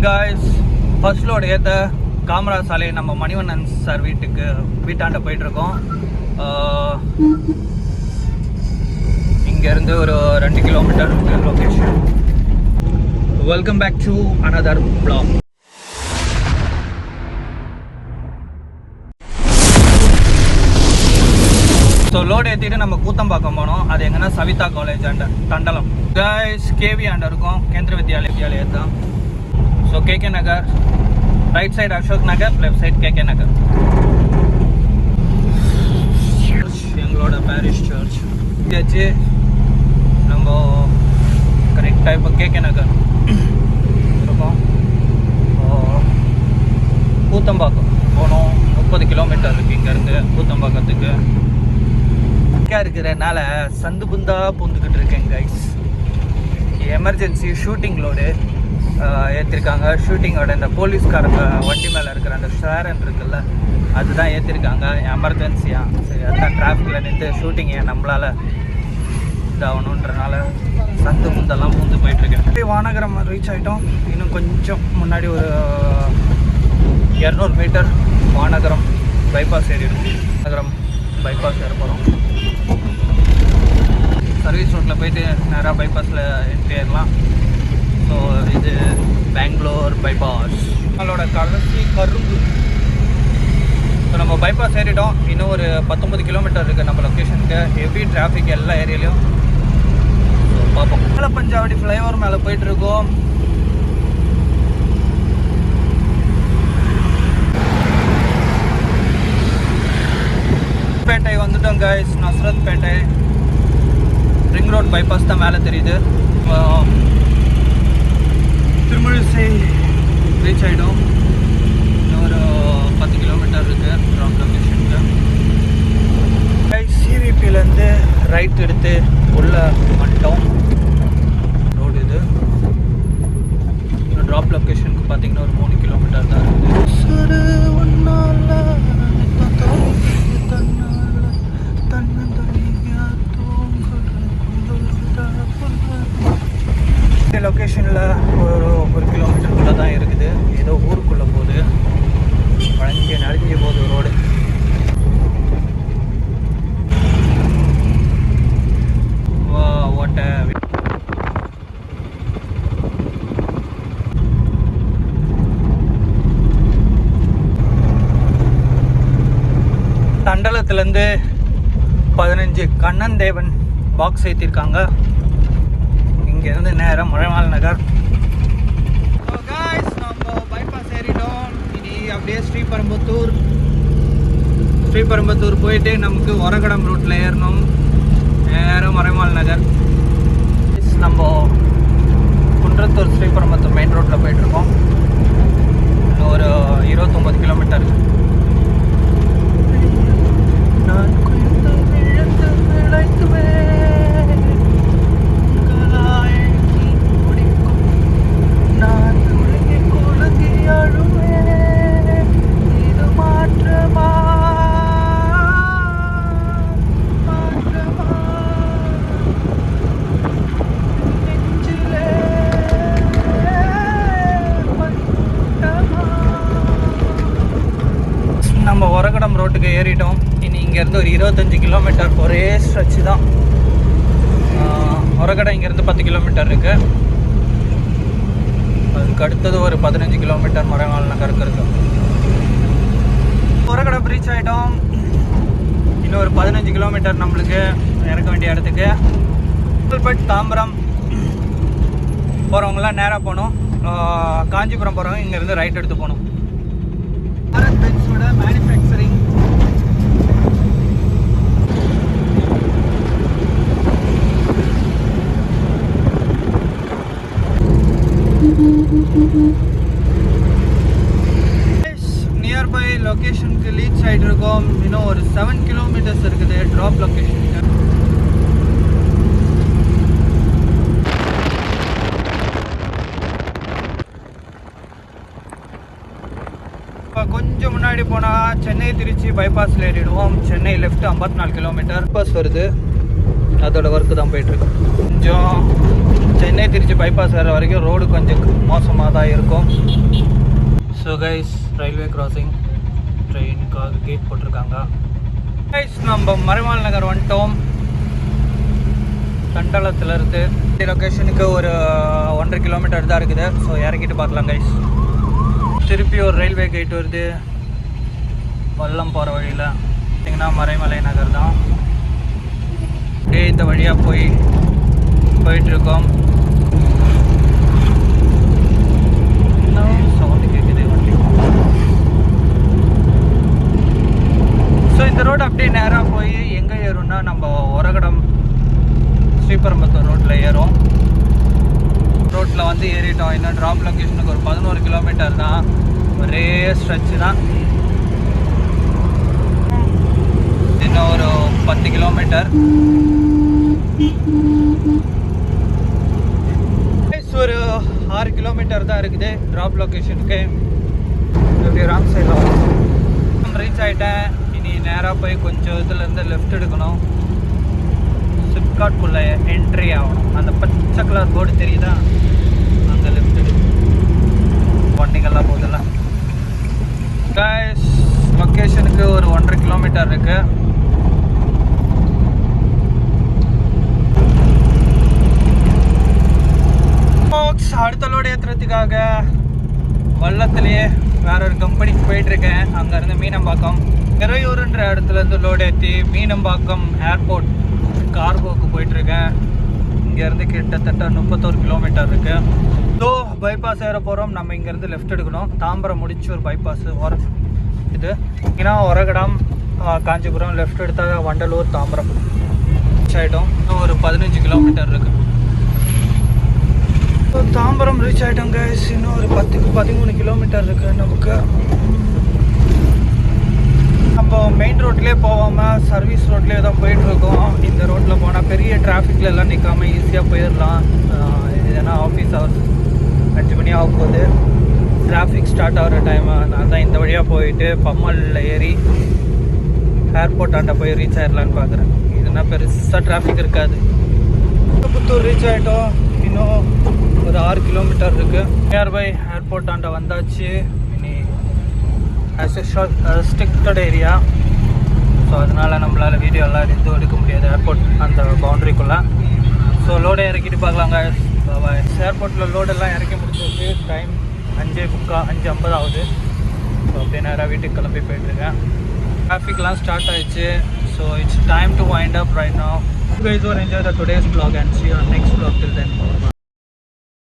guys, first load ஏற்ற காமரா சாலை நம்ம மணிவண்ணன் சார் வீட்டாண்ட போயிட்டுருக்கோம். இங்கேருந்து ஒரு 2 kilometre location. Welcome back to another vlog. So load ஏற்றிட்டு நம்ம கூத்தம்பாக்கம் போனோம். அது எங்கன்னா சவிதா காலேஜ் அண்ட தண்டலம் கைஸ். கேவி ஆண்ட இருக்கும் கேந்திர வித்யாலயம் தான். ஸோ கேகே நகர் right side Ashok Nagar, left side KK நகர். எங்களோட பாரிஷ் சர்ச் வச்சு நம்ம கரெக்டாக இப்போ கேகே நகர் இருக்கோம். கூத்தம்பாக்கம் போனோம். 30 கிலோமீட்டர் இருக்குது இங்கேருந்து கூத்தம்பாக்கத்துக்கு. இருக்கிறனால சந்து புந்தா பூந்துக்கிட்டு இருக்கேன் கைஸ். எமர்ஜென்சி ஷூட்டிங் லோடு ஏற்றிருக்காங்க. ஷூட்டிங்கோட இந்த போலீஸ்காரங்க வண்டி மேலே இருக்கிற அந்த ஷேரன் இருக்குல்ல, அதுதான் ஏற்றிருக்காங்க எமர்ஜென்சியாக. சரி, அதுதான் டிராஃபிக்கில் நின்று ஷூட்டிங் நம்மளால் இதாகணுன்றனால சந்து முந்தெல்லாம் பூந்து போயிட்டுருக்கேன். வானகரம் ரீச் ஆகிட்டோம். இன்னும் கொஞ்சம் முன்னாடி ஒரு 200 மீட்டர் வானகரம் பைபாஸ் ஏறிடும். வானகரம் பைபாஸ் ஏற போகிறோம். சர்வீஸ் ரோட்டில் போயிட்டு நேராக பைபாஸில் என்ட்ரி ஆயிடலாம். ஸோ இது பெங்களூர் பைபாஸ். நம்மளோட கடைசி கரும்பு. ஸோ நம்ம பைபாஸ் ஏறிட்டோம். இன்னும் ஒரு 19 கிலோமீட்டர் இருக்குது நம்ம லொக்கேஷனுக்கு. ஹெவி டிராஃபிக் எல்லா ஏரியாலையும். ஸோ பார்ப்போம். மேலே பஞ்சாவடி ஃப்ளைஓவர் மேலே போயிட்டுருக்கோம். பேட்டை வந்துட்டோம் கைஸ். நஸ்ரத் பேட்டை ரிங் ரோட் பைபாஸ் தான் மேலே தெரியுது. திருமழிசை ரீச் ஆகிடும். இன்னும் ஒரு 10 கிலோமீட்டர் இருக்குது ட்ராப் லொக்கேஷனுக்கு. கைஸ் சிவிபிலேருந்து ரைட் எடுத்து உள்ளே வந்துட்டோம். ரோடு இது. ட்ராப் லொக்கேஷனுக்கு பார்த்தீங்கன்னா ஒரு 3 கிலோமீட்டர் தான் இருக்குது. லொக்கேஷனில் ஒரு கிலோமீட்டருக்குள்ளே தான் இருக்குது. ஏதோ ஊருக்குள்ளே போகுது. நடிஞ்சு போகுது ரோடு. ஓட்ட தண்டலத்துலேருந்து 15 கண்ணன் தேவன் பாக்ஸ் ஏற்றிருக்காங்க. இங்கேருந்து நேரம் மழைமால் நகர். நம்ம பைபாஸ் ஏறிட்டோம். இனி அப்படியே ஸ்ரீபெரும்புத்தூர் போயிட்டு நமக்கு ஒரகடம் ரூட்டில் ஏறணும். நேரம் மறைமால் நகர். நம்ம குன்றத்தூர் ஸ்ரீபெரும்புத்தூர் மெயின் ரோட்டில் போயிட்டுருக்கோம். இன்னும் ஒரு 29 கிலோமீட்டர். நம்ம ஒரகடம் ரோட்டுக்கு ஏறிட்டோம். இனி இங்கேருந்து ஒரு 25 கிலோமீட்டர் ஒரே ஸ்ட்ரெச்சு தான். ஒரகடம் இங்கேருந்து 10 கிலோமீட்டர் இருக்குது. அதுக்கு அடுத்தது ஒரு 15 கிலோமீட்டர் மறைமால் நகருக்கு இருக்கு. ஒரகடம் ரீச் ஆகிட்டோம். இன்னும் ஒரு 15 கிலோமீட்டர் நம்மளுக்கு இறக்க வேண்டிய இடத்துக்கு. பட் தாம்பரம் போகிறவங்களாம் நேராக போகணும். காஞ்சிபுரம் போகிறவங்க இங்கேருந்து ரைட் எடுத்து போகணும். பாரத் பென்ஸோட மேனுஃபேக்சரிங். நியர்பை லொக்கேஷனுக்கு ரீச் ஆகிட்டு இருக்கோம். இன்னும் ஒரு 7 கிலோமீட்டர்ஸ் இருக்குது ட்ராப் லொக்கேஷனுக்கு. கொஞ்சம் முன்னாடி போனால் சென்னை திருச்சி பைபாஸில் ஏறிடுவோம். சென்னை லெஃப்ட் 54 கிலோமீட்டர் பஸ் வருது. அதோட ஒர்க்கு தான் போயிட்டுருக்கு. கொஞ்சம் சென்னை திருச்சி பைபாஸ் வர வரைக்கும் ரோடு கொஞ்சம் மோசமாக தான் இருக்கும். ஸோ கைஸ், ரயில்வே கிராசிங், ட்ரெயினுக்காக கேட் போட்டிருக்காங்க. கைஸ், நம்ம மறைமால் நகர் வந்துட்டோம். தண்டலத்துலேருந்து லொக்கேஷனுக்கு ஒரு 1.5 கிலோமீட்டர் தான் இருக்குது. ஸோ இறக்கிட்டு பார்க்கலாம் கைஸ். திருப்பி ஒரு ரயில்வே கேட் வருது வல்லம் போகிற வழியில். பார்த்திங்கன்னா மறைமலை நகர் தான். இந்த வழியாக போயிட்டுருக்கோம். சவுண்டு கேட்குது வண்டி. ஸோ இந்த ரோடு அப்படியே நேராக போய் எங்கே ஏறும்னா நம்ம ஒரகடம் ஸ்ரீபெரும்புத்தூர் ரோட்டில் ஏறும். ரோட்டில் வந்து ஏறிட்டோம். இன்னும் ட்ராப் லொக்கேஷனுக்கு ஒரு 11 கிலோமீட்டர் தான். ஒரே ஸ்ட்ரெச்சு தான். இன்னும் ஒரு 10 கிலோமீட்டர். ஒரு 6 கிலோமீட்டர் தான் இருக்குது ட்ராப் லொக்கேஷனுக்கு. இப்படி ராங் சைடில் ரீச் ஆகிட்டேன். இனி நேராக போய் கொஞ்சம் இதுலேருந்து லெஃப்ட் எடுக்கணும். சிப்காட்குள்ளே என்ட்ரி ஆகணும். அந்த பச்சை கலர் போர்டு தெரியுதா, அங்கே லெஃப்ட் எடு. வண்டிகள்லாம் போதில்ல. கைஸ், லொக்கேஷனுக்கு ஒரு 1.5 கிலோமீட்டர் இருக்கு. அடுத்த லோடு ஏற்றுறதுக்காக வல்லத்துலேயே வேற ஒரு கம்பெனிக்கு போயிட்டுருக்கேன். அங்கேருந்து மீனம்பாக்கம் நிறையூருன்ற இடத்துலேருந்து லோடு ஏற்றி மீனம்பாக்கம் ஏர்போர்ட் கார்கோவுக்கு போயிட்டுருக்கேன். இங்கேருந்து கிட்டத்தட்ட 31 கிலோமீட்டர் இருக்குது. ஸோ பைபாஸ் ஏற போகிறோம். நம்ம இங்கேருந்து லெஃப்ட் எடுக்கணும். தாம்பரம் முடிச்சு ஒரு பைபாஸ் இது ஏன்னா ஒரகடம் காஞ்சிபுரம் லெஃப்ட் எடுத்தால் வண்டலூர் தாம்பரம் ரீச் ஆகிட்டோம். இன்னும் ஒரு 15 கிலோமீட்டர் இருக்குது. ஸோ தாம்பரம் ரீச் ஆகிட்டோம் கைஸ். இன்னும் ஒரு 13 கிலோமீட்டர் இருக்குது நமக்கு. நம்ம மெயின் ரோட்லேயே போகாமல் சர்வீஸ் ரோட்லேயே தான் போயிட்டுருக்கோம். இந்த ரோட்டில் போனால் பெரிய டிராஃபிக்கில் எல்லாம் நிற்காமல் ஈஸியாக போயிடலாம். ஏன்னா ஆஃபீஸ் ஹவர்ஸ் 5 மணி ஆகும்போது டிராஃபிக் ஸ்டார்ட் ஆகிற டைம். நான் தான் இந்த வழியாக போயிட்டு பம்மலில் ஏறி ஏர்போர்ட் ஆண்ட போய் ரீச் ஆகிடலான்னு பார்க்குறேன். இதுனா பெருசாக டிராஃபிக் இருக்காது. புத்தூர் ரீச் ஆகிட்டோம். இன்னும் ஒரு 6 கிலோமீட்டர் இருக்குது. நியர்பை ஏர்போர்ட் ஆண்ட வந்தாச்சு. இனி ரெஸ்ட்ரிக்டட் ஏரியா. ஸோ அதனால் நம்மளால் வீடியோலாம் எதுவும் எடுக்க முடியாது ஏர்போர்ட் அந்த பவுண்ட்ரிக்குள்ளே. ஸோ லோடை இறக்கிட்டு பார்க்கலாங்க. ஏர்போர்ட்டில் லோடெல்லாம் இறக்கி முடிச்சிருக்கு. டைம் 5:50 ஆகுது. ஸோ அப்படியே நேராக வீட்டுக்கு கிளம்பி போயிட்டுருக்கேன். டிராஃபிக்லாம் ஸ்டார்ட் ஆயிடுச்சு. So it's time to wind up right now. You guys will enjoy the today's vlog and see you on next vlog. Till then.